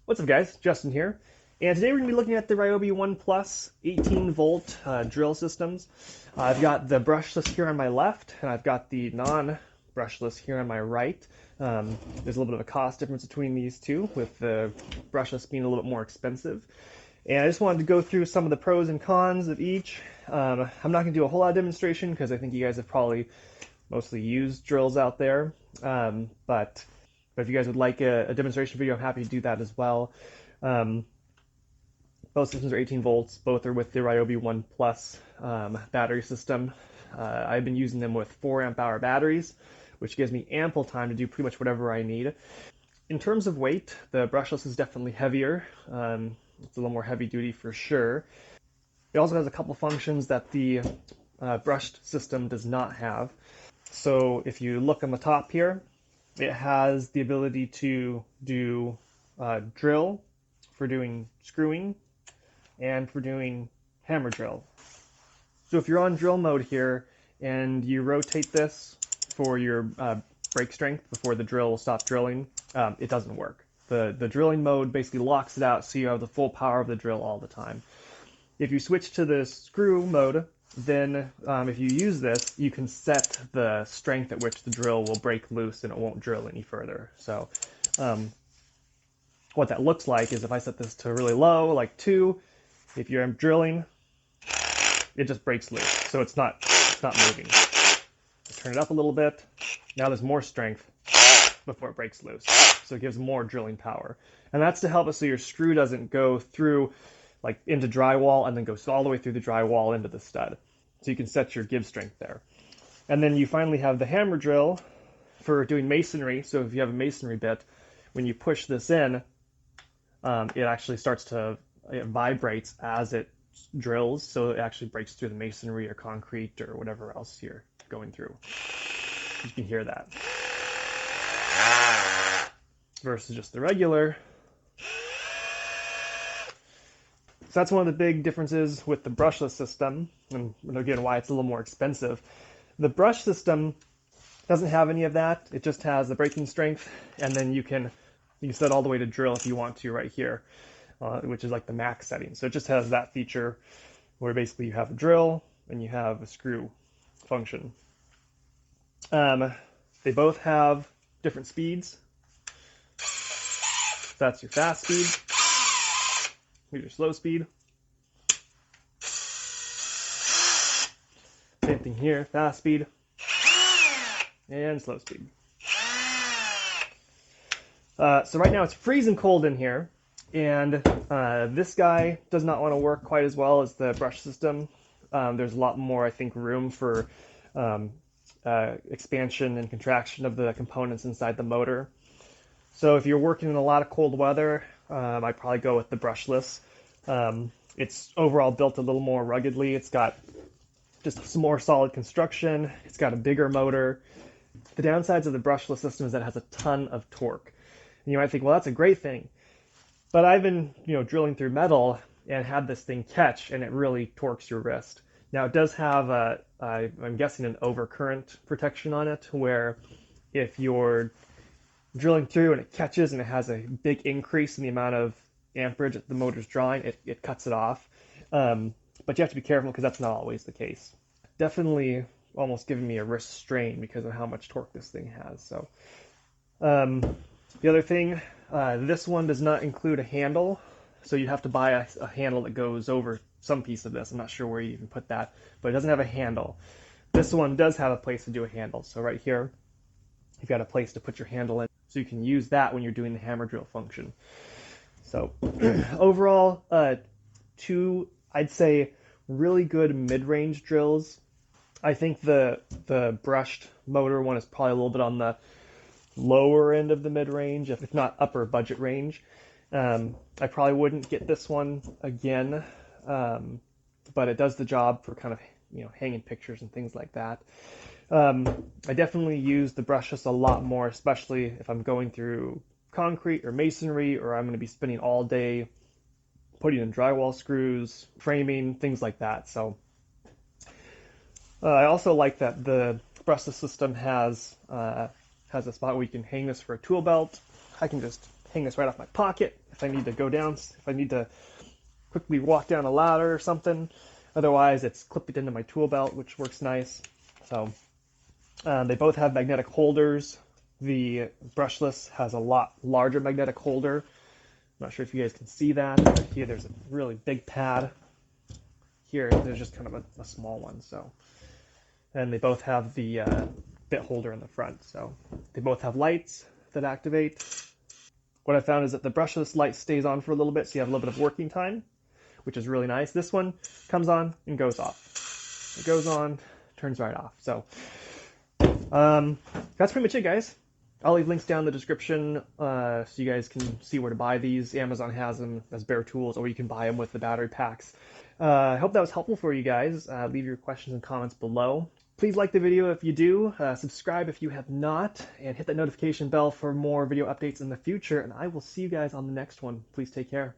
What's up, guys? Justin here, and today we're going to be looking at the Ryobi One Plus 18-volt drill systems. I've got the brushless here on my left, and I've got the non-brushless here on my right. There's a little bit of a cost difference between these two, with the brushless being a little bit more expensive. And I just wanted to go through some of the pros and cons of each. I'm not going to do a whole lot of demonstration because I think you guys have probably mostly used drills out there, but if you guys would like a demonstration video, I'm happy to do that as well. Both systems are 18 volts. Both are with the Ryobi One Plus battery system. I've been using them with 4 amp hour batteries, which gives me ample time to do pretty much whatever I need. In terms of weight, the brushless is definitely heavier. It's a little more heavy duty for sure. It also has a couple functions that the brushed system does not have. So if you look on the top here, it has the ability to do drill for doing screwing and for doing hammer drill. So if you're on drill mode here and you rotate this for your break strength before the drill will stop drilling, it doesn't work. The drilling mode basically locks it out so you have the full power of the drill all the time. If you switch to the screw mode, then if you use this, you can set the strength at which the drill will break loose and it won't drill any further. So what that looks like is if I set this to really low, like 2, if you're drilling, it just breaks loose. So it's not moving. Turn it up a little bit. Now there's more strength before it breaks loose. So it gives more drilling power. And that's to help us so your screw doesn't go through like into drywall and then goes all the way through the drywall into the stud. So you can set your give strength there. And then you finally have the hammer drill for doing masonry. So if you have a masonry bit, when you push this in, it actually starts to, it vibrates as it drills. So it actually breaks through the masonry or concrete or whatever else you're going through. You can hear that. Versus just the regular. So that's one of the big differences with the brushless system, and again, why it's a little more expensive. The brush system doesn't have any of that. It just has the braking strength, and then you can set all the way to drill if you want to right here, which is like the max setting. So it just has that feature where basically you have a drill and you have a screw function. They both have different speeds. That's your fast speed. Here's your slow speed. Same thing here, fast speed and slow speed. So right now it's freezing cold in here, and this guy does not want to work quite as well as the brush system. There's a lot more, I think, room for expansion and contraction of the components inside the motor. So if you're working in a lot of cold weather, I'd probably go with the brushless. It's overall built a little more ruggedly. It's got just some more solid construction. It's got a bigger motor. The downsides of the brushless system is that it has a ton of torque. And you might think, well, that's a great thing. But I've been, drilling through metal and had this thing catch, and it really torques your wrist. Now it does have I'm guessing an overcurrent protection on it, where if you're drilling through and it catches and it has a big increase in the amount of amperage that the motor's drawing, it cuts it off. But you have to be careful because that's not always the case. Definitely almost giving me a wrist strain because of how much torque this thing has. So the other thing, this one does not include a handle, so you have to buy a handle that goes over some piece of this. I'm not sure where you even put that, but it doesn't have a handle. This one does have a place to do a handle. So right here, you've got a place to put your handle in, so you can use that when you're doing the hammer drill function. So overall, 2, I'd say, really good mid-range drills. I think the brushed motor one is probably a little bit on the lower end of the mid-range, if not upper budget range. I probably wouldn't get this one again, but it does the job for kind of hanging pictures and things like that. I definitely use the brushless a lot more, especially if I'm going through concrete or masonry, or I'm going to be spending all day putting in drywall screws, framing, things like that. So I also like that the brushless system has a spot where you can hang this for a tool belt. I can just hang this right off my pocket if I need to go down, if I need to quickly walk down a ladder or something. Otherwise, it's clipped into my tool belt, which works nice. So they both have magnetic holders. The brushless has a lot larger magnetic holder. I'm not sure if you guys can see that. But here, there's a really big pad. Here, there's just kind of a small one. So, and they both have the bit holder in the front. So they both have lights that activate. What I found is that the brushless light stays on for a little bit, so you have a little bit of working time, which is really nice. This one comes on and goes off. It goes on, turns right off. So that's pretty much it, guys. I'll leave links down in the description so you guys can see where to buy these. Amazon has them as bare tools, or you can buy them with the battery packs. I hope that was helpful for you guys. Leave your questions and comments below. Please like the video if you do, subscribe if you have not, and hit that notification bell for more video updates in the future, and I will see you guys on the next one. Please take care.